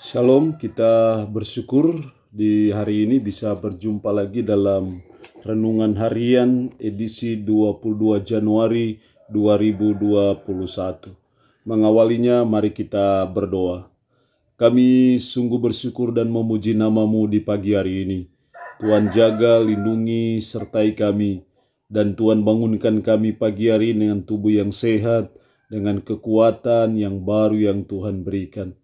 Shalom, kita bersyukur di hari ini bisa berjumpa lagi dalam Renungan Harian edisi 22 Januari 2021. Mengawalinya, mari kita berdoa. Kami sungguh bersyukur dan memuji nama-Mu di pagi hari ini. Tuhan jaga, lindungi, sertai kami. Dan Tuhan bangunkan kami pagi hari ini dengan tubuh yang sehat, dengan kekuatan yang baru yang Tuhan berikan.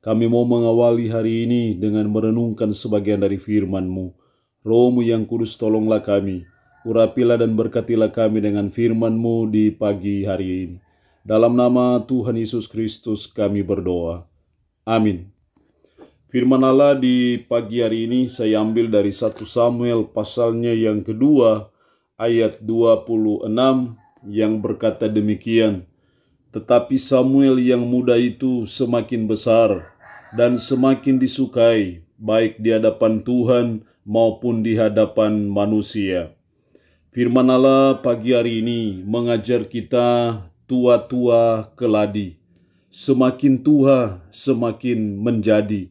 Kami mau mengawali hari ini dengan merenungkan sebagian dari firman-Mu. Roh-Mu yang kudus, tolonglah kami. Urapilah dan berkatilah kami dengan firman-Mu di pagi hari ini. Dalam nama Tuhan Yesus Kristus kami berdoa. Amin. Firman Allah di pagi hari ini saya ambil dari 1 Samuel pasalnya yang kedua ayat 26 yang berkata demikian. Tetapi Samuel yang muda itu semakin besar dan semakin disukai, baik di hadapan Tuhan maupun di hadapan manusia. Firman Allah pagi hari ini mengajar kita tua-tua keladi. Semakin tua, semakin menjadi.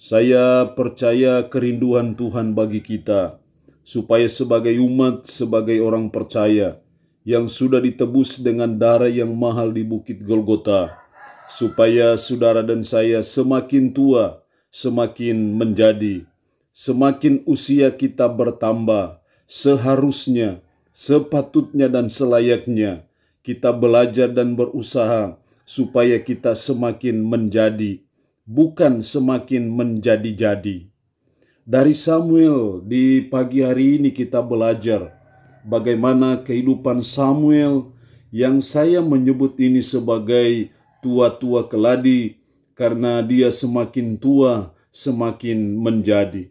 Saya percaya kerinduan Tuhan bagi kita, supaya sebagai umat, sebagai orang percaya, yang sudah ditebus dengan darah yang mahal di Bukit Golgota, supaya saudara dan saya semakin tua, semakin menjadi, semakin usia kita bertambah, seharusnya, sepatutnya dan selayaknya kita belajar dan berusaha supaya kita semakin menjadi, bukan semakin menjadi-jadi. Dari Samuel di pagi hari ini kita belajar bagaimana kehidupan Samuel yang saya menyebut ini sebagai tua-tua keladi karena dia semakin tua, semakin menjadi.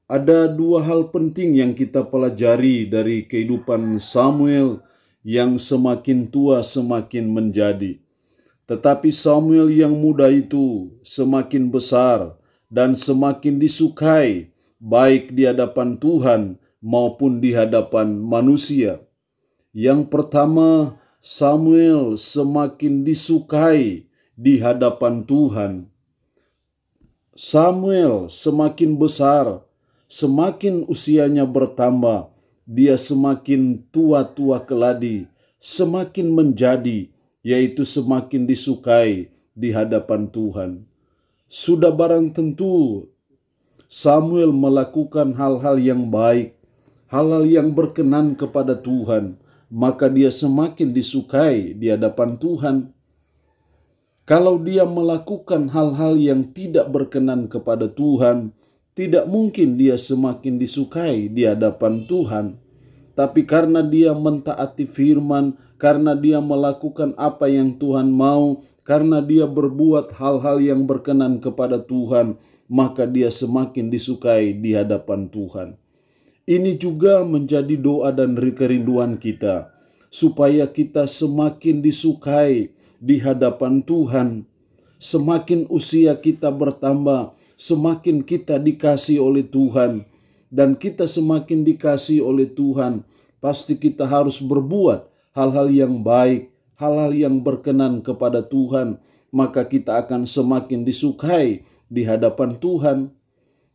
Ada dua hal penting yang kita pelajari dari kehidupan Samuel yang semakin tua, semakin menjadi. Tetapi Samuel yang muda itu semakin besar dan semakin disukai, baik di hadapan Tuhan maupun di hadapan manusia. Yang pertama, Samuel semakin disukai di hadapan Tuhan. Samuel semakin besar, semakin usianya bertambah, dia semakin tua-tua keladi, semakin menjadi, yaitu semakin disukai di hadapan Tuhan. Sudah barang tentu Samuel melakukan hal-hal yang baik, hal-hal yang berkenan kepada Tuhan, maka dia semakin disukai di hadapan Tuhan. Kalau dia melakukan hal-hal yang tidak berkenan kepada Tuhan, tidak mungkin dia semakin disukai di hadapan Tuhan. Tapi karena dia mentaati firman, karena dia melakukan apa yang Tuhan mau, karena dia berbuat hal-hal yang berkenan kepada Tuhan, maka dia semakin disukai di hadapan Tuhan. Ini juga menjadi doa dan kerinduan kita, supaya kita semakin disukai di hadapan Tuhan. Semakin usia kita bertambah, semakin kita dikasih oleh Tuhan. Dan kita semakin dikasih oleh Tuhan, pasti kita harus berbuat hal-hal yang baik, hal-hal yang berkenan kepada Tuhan. Maka kita akan semakin disukai di hadapan Tuhan.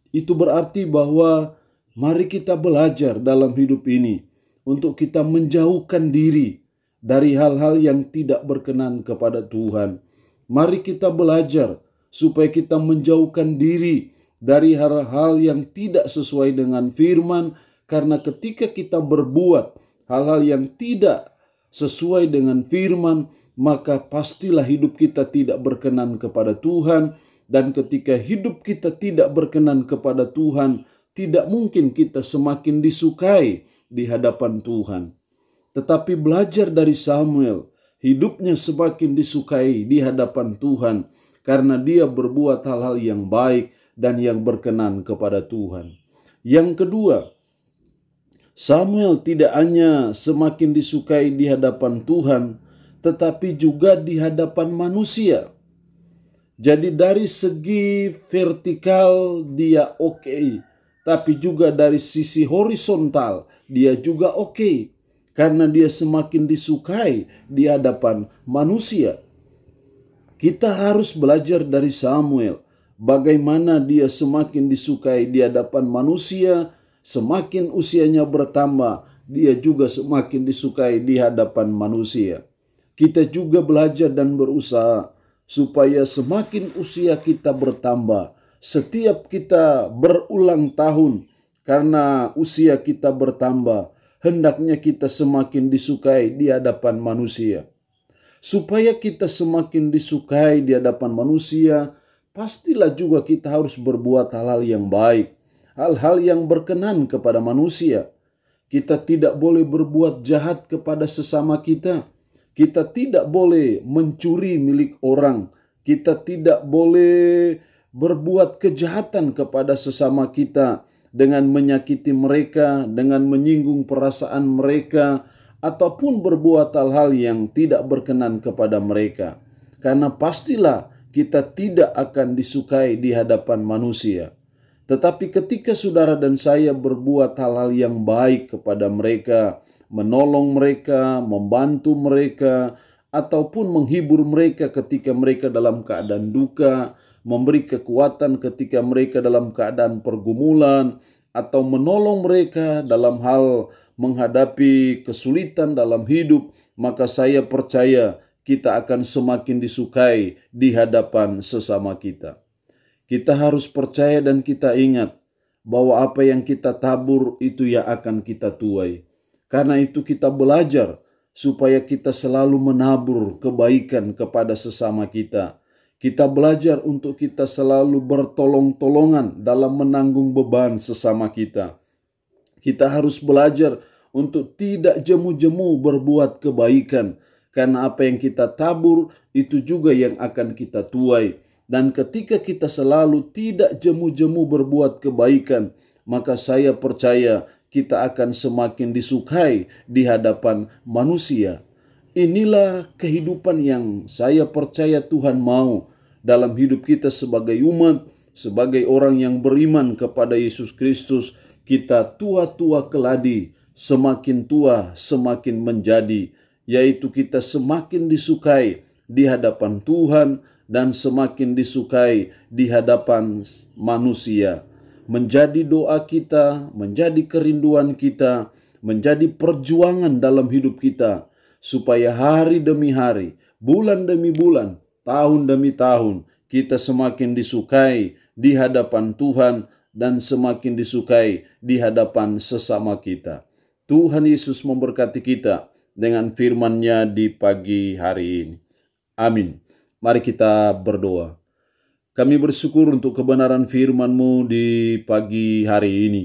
Itu berarti bahwa mari kita belajar dalam hidup ini untuk kita menjauhkan diri dari hal-hal yang tidak berkenan kepada Tuhan. Mari kita belajar supaya kita menjauhkan diri dari hal-hal yang tidak sesuai dengan firman, karena ketika kita berbuat hal-hal yang tidak sesuai dengan firman, maka pastilah hidup kita tidak berkenan kepada Tuhan. Dan ketika hidup kita tidak berkenan kepada Tuhan, tidak mungkin kita semakin disukai di hadapan Tuhan. Tetapi belajar dari Samuel, hidupnya semakin disukai di hadapan Tuhan karena dia berbuat hal-hal yang baik dan yang berkenan kepada Tuhan. Yang kedua, Samuel tidak hanya semakin disukai di hadapan Tuhan, tetapi juga di hadapan manusia. Jadi dari segi vertikal dia oke. Tapi juga dari sisi horizontal dia juga oke. Karena dia semakin disukai di hadapan manusia. Kita harus belajar dari Samuel bagaimana dia semakin disukai di hadapan manusia, semakin usianya bertambah, dia juga semakin disukai di hadapan manusia. Kita juga belajar dan berusaha supaya semakin usia kita bertambah, setiap kita berulang tahun, karena usia kita bertambah, hendaknya kita semakin disukai di hadapan manusia. Supaya kita semakin disukai di hadapan manusia, pastilah juga kita harus berbuat hal-hal yang baik, hal-hal yang berkenan kepada manusia. Kita tidak boleh berbuat jahat kepada sesama kita. Kita tidak boleh mencuri milik orang. Kita tidak boleh berbuat kejahatan kepada sesama kita dengan menyakiti mereka, dengan menyinggung perasaan mereka, ataupun berbuat hal-hal yang tidak berkenan kepada mereka. Karena pastilah kita tidak akan disukai di hadapan manusia. Tetapi ketika saudara dan saya berbuat hal-hal yang baik kepada mereka, menolong mereka, membantu mereka, ataupun menghibur mereka ketika mereka dalam keadaan duka, memberi kekuatan ketika mereka dalam keadaan pergumulan, atau menolong mereka dalam hal menghadapi kesulitan dalam hidup, maka saya percaya kita akan semakin disukai di hadapan sesama kita. Kita harus percaya dan kita ingat bahwa apa yang kita tabur itu yang akan kita tuai. Karena itu kita belajar supaya kita selalu menabur kebaikan kepada sesama kita. Kita belajar untuk kita selalu bertolong-tolongan dalam menanggung beban sesama kita. Kita harus belajar untuk tidak jemu-jemu berbuat kebaikan. Karena apa yang kita tabur itu juga yang akan kita tuai. Dan ketika kita selalu tidak jemu-jemu berbuat kebaikan, maka saya percaya kita akan semakin disukai di hadapan manusia. Inilah kehidupan yang saya percaya Tuhan mau dalam hidup kita sebagai umat, sebagai orang yang beriman kepada Yesus Kristus. Kita tua-tua keladi, semakin tua semakin menjadi, yaitu kita semakin disukai di hadapan Tuhan dan semakin disukai di hadapan manusia. Menjadi doa kita, menjadi kerinduan kita, menjadi perjuangan dalam hidup kita, supaya hari demi hari, bulan demi bulan, tahun demi tahun, kita semakin disukai di hadapan Tuhan dan semakin disukai di hadapan sesama kita. Tuhan Yesus memberkati kita dengan firman-Nya di pagi hari ini. Amin. Mari kita berdoa. Kami bersyukur untuk kebenaran firman-Mu di pagi hari ini.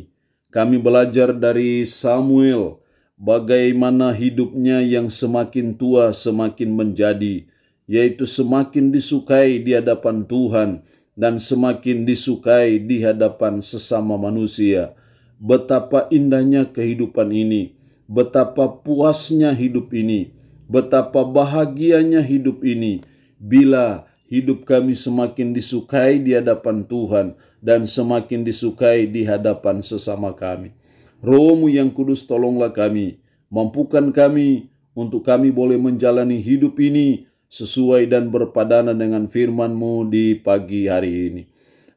Kami belajar dari Samuel bagaimana hidupnya yang semakin tua semakin menjadi, yaitu semakin disukai di hadapan Tuhan dan semakin disukai di hadapan sesama manusia. Betapa indahnya kehidupan ini, betapa puasnya hidup ini, betapa bahagianya hidup ini, bila hidup kami semakin disukai di hadapan Tuhan dan semakin disukai di hadapan sesama kami. Roh-Mu yang kudus, tolonglah kami, mampukan kami untuk kami boleh menjalani hidup ini sesuai dan berpadanan dengan firman-Mu di pagi hari ini.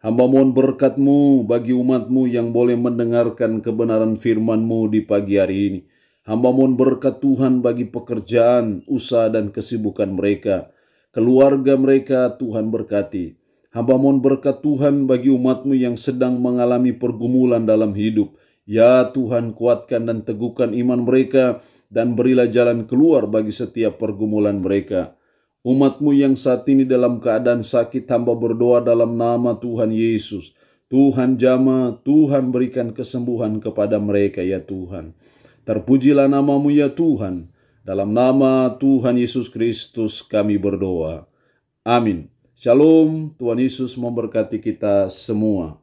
Hamba mohon berkat-Mu bagi umat-Mu yang boleh mendengarkan kebenaran firman-Mu di pagi hari ini. Hamba mohon berkat Tuhan bagi pekerjaan, usaha dan kesibukan mereka. Keluarga mereka Tuhan berkati. Hamba mohon berkat Tuhan bagi umat-Mu yang sedang mengalami pergumulan dalam hidup. Ya Tuhan, kuatkan dan teguhkan iman mereka dan berilah jalan keluar bagi setiap pergumulan mereka. Umat-Mu yang saat ini dalam keadaan sakit, hamba berdoa dalam nama Tuhan Yesus. Tuhan jamah, Tuhan berikan kesembuhan kepada mereka ya Tuhan. Terpujilah nama-Mu ya Tuhan. Dalam nama Tuhan Yesus Kristus kami berdoa. Amin. Shalom, Tuhan Yesus memberkati kita semua.